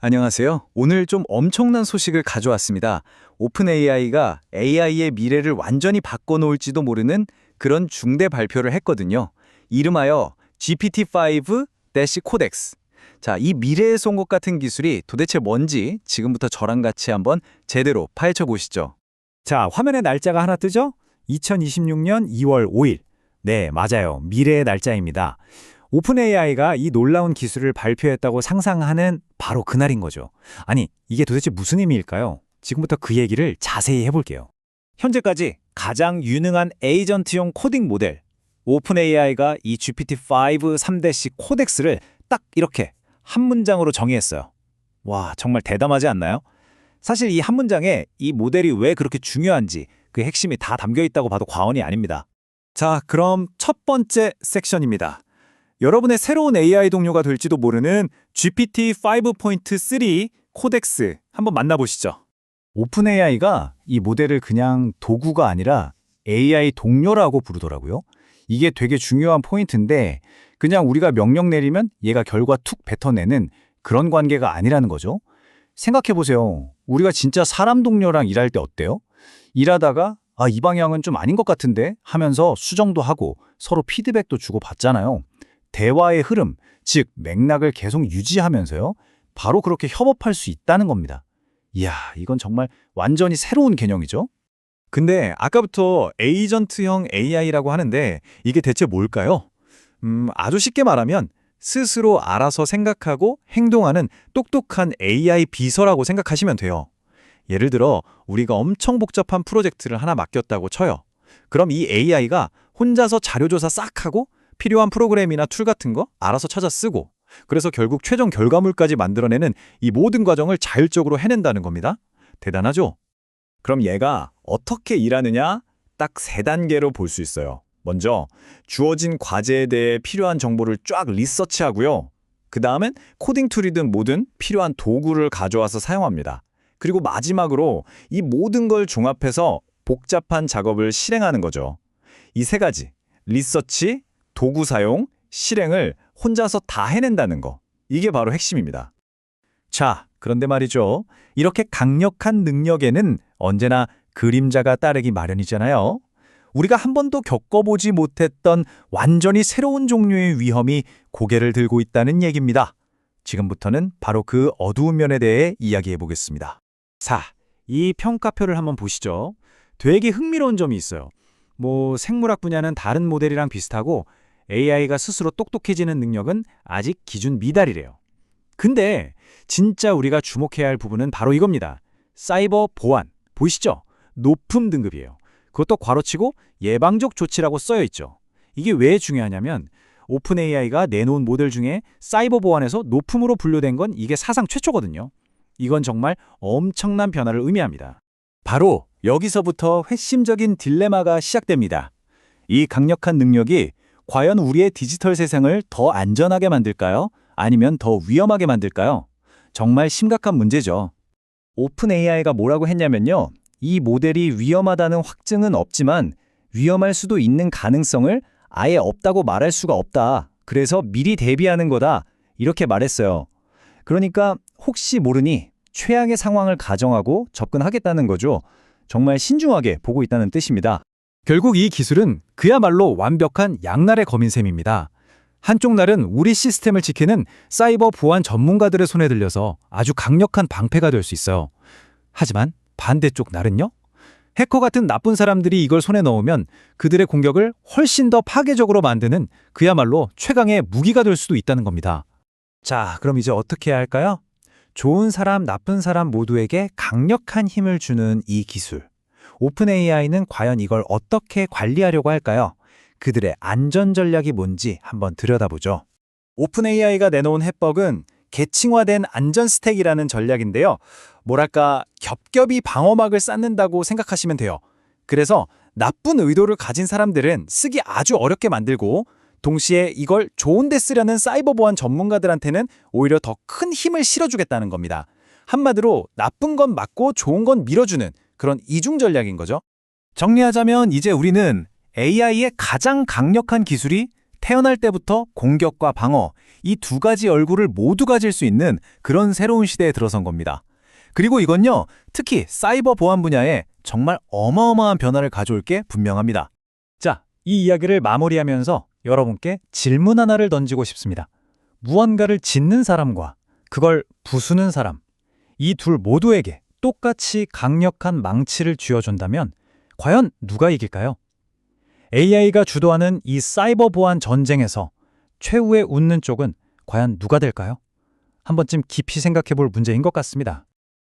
안녕하세요. 오늘 좀 엄청난 소식을 가져왔습니다. 오픈 AI가 AI의 미래를 완전히 바꿔놓을지도 모르는 그런 중대 발표를 했거든요. 이름하여 GPT-5-Codex. 자, 이 미래에서 온 것 같은 기술이 도대체 뭔지 지금부터 저랑 같이 한번 제대로 파헤쳐 보시죠. 자, 화면에 날짜가 하나 뜨죠? 2026년 2월 5일. 네, 맞아요. 미래의 날짜입니다. 오픈 AI가 이 놀라운 기술을 발표했다고 상상하는 바로 그날인 거죠. 아니, 이게 도대체 무슨 의미일까요? 지금부터 그 얘기를 자세히 해볼게요. 현재까지 가장 유능한 에이전트용 코딩 모델, 오픈 AI가 이 GPT-5 3-C 코덱스를 딱 이렇게 한 문장으로 정의했어요. 와, 정말 대담하지 않나요? 사실 이 한 문장에 이 모델이 왜 그렇게 중요한지 그 핵심이 다 담겨 있다고 봐도 과언이 아닙니다. 자, 그럼 첫 번째 섹션입니다. 여러분의 새로운 AI 동료가 될지도 모르는 GPT-5.3 코덱스 한번 만나보시죠. 오픈 AI가 이 모델을 그냥 도구가 아니라 AI 동료라고 부르더라고요. 이게 되게 중요한 포인트인데 그냥 우리가 명령 내리면 얘가 결과 툭 뱉어내는 그런 관계가 아니라는 거죠. 생각해보세요. 우리가 진짜 사람 동료랑 일할 때 어때요? 일하다가 이 방향은 좀 아닌 것 같은데 하면서 수정도 하고 서로 피드백도 주고 받잖아요. 대화의 흐름, 즉 맥락을 계속 유지하면서요. 바로 그렇게 협업할 수 있다는 겁니다. 이야, 이건 정말 완전히 새로운 개념이죠. 근데 아까부터 에이전트형 AI라고 하는데 이게 대체 뭘까요? 아주 쉽게 말하면 스스로 알아서 생각하고 행동하는 똑똑한 AI 비서라고 생각하시면 돼요. 예를 들어 우리가 엄청 복잡한 프로젝트를 하나 맡겼다고 쳐요. 그럼 이 AI가 혼자서 자료조사 싹 하고 필요한 프로그램이나 툴 같은 거 알아서 찾아 쓰고 그래서 결국 최종 결과물까지 만들어내는 이 모든 과정을 자율적으로 해낸다는 겁니다. 대단하죠? 그럼 얘가 어떻게 일하느냐? 딱 3단계로 볼 수 있어요. 먼저 주어진 과제에 대해 필요한 정보를 쫙 리서치하고요. 그 다음엔 코딩 툴이든 뭐든 필요한 도구를 가져와서 사용합니다. 그리고 마지막으로 이 모든 걸 종합해서 복잡한 작업을 실행하는 거죠. 이 3가지, 리서치, 도구 사용, 실행을 혼자서 다 해낸다는 거. 이게 바로 핵심입니다. 자, 그런데 말이죠. 이렇게 강력한 능력에는 언제나 그림자가 따르기 마련이잖아요. 우리가 한 번도 겪어보지 못했던 완전히 새로운 종류의 위험이 고개를 들고 있다는 얘기입니다. 지금부터는 바로 그 어두운 면에 대해 이야기해 보겠습니다. 자, 이 평가표를 한번 보시죠. 되게 흥미로운 점이 있어요. 생물학 분야는 다른 모델이랑 비슷하고 AI가 스스로 똑똑해지는 능력은 아직 기준 미달이래요. 근데 진짜 우리가 주목해야 할 부분은 바로 이겁니다. 사이버 보안, 보이시죠? 높음 등급이에요. 그것도 괄호치고 예방적 조치라고 써여 있죠. 이게 왜 중요하냐면 오픈 AI가 내놓은 모델 중에 사이버 보안에서 높음으로 분류된 건 이게 사상 최초거든요. 이건 정말 엄청난 변화를 의미합니다. 바로 여기서부터 핵심적인 딜레마가 시작됩니다. 이 강력한 능력이 과연 우리의 디지털 세상을 더 안전하게 만들까요? 아니면 더 위험하게 만들까요? 정말 심각한 문제죠. 오픈 AI가 뭐라고 했냐면요. 이 모델이 위험하다는 확증은 없지만 위험할 수도 있는 가능성을 아예 없다고 말할 수가 없다. 그래서 미리 대비하는 거다. 이렇게 말했어요. 그러니까 혹시 모르니 최악의 상황을 가정하고 접근하겠다는 거죠. 정말 신중하게 보고 있다는 뜻입니다. 결국 이 기술은 그야말로 완벽한 양날의 검인 셈입니다. 한쪽 날은 우리 시스템을 지키는 사이버 보안 전문가들의 손에 들려서 아주 강력한 방패가 될 수 있어요. 하지만 반대쪽 날은요? 해커 같은 나쁜 사람들이 이걸 손에 넣으면 그들의 공격을 훨씬 더 파괴적으로 만드는 그야말로 최강의 무기가 될 수도 있다는 겁니다. 자, 그럼 이제 어떻게 해야 할까요? 좋은 사람, 나쁜 사람 모두에게 강력한 힘을 주는 이 기술. 오픈 AI는 과연 이걸 어떻게 관리하려고 할까요? 그들의 안전 전략이 뭔지 한번 들여다보죠. 오픈 AI가 내놓은 해법은 계층화된 안전 스택이라는 전략인데요. 뭐랄까 겹겹이 방어막을 쌓는다고 생각하시면 돼요. 그래서 나쁜 의도를 가진 사람들은 쓰기 아주 어렵게 만들고 동시에 이걸 좋은 데 쓰려는 사이버 보안 전문가들한테는 오히려 더 큰 힘을 실어주겠다는 겁니다. 한마디로 나쁜 건 막고 좋은 건 밀어주는 그런 이중 전략인 거죠. 정리하자면 이제 우리는 AI의 가장 강력한 기술이 태어날 때부터 공격과 방어, 이 두 가지 얼굴을 모두 가질 수 있는 그런 새로운 시대에 들어선 겁니다. 그리고 이건요, 특히 사이버 보안 분야에 정말 어마어마한 변화를 가져올 게 분명합니다. 자, 이 이야기를 마무리하면서 여러분께 질문 하나를 던지고 싶습니다. 무언가를 짓는 사람과 그걸 부수는 사람, 이 둘 모두에게 똑같이 강력한 망치를 쥐어준다면 과연 누가 이길까요? AI가 주도하는 이 사이버 보안 전쟁에서 최후의 웃는 쪽은 과연 누가 될까요? 한 번쯤 깊이 생각해 볼 문제인 것 같습니다.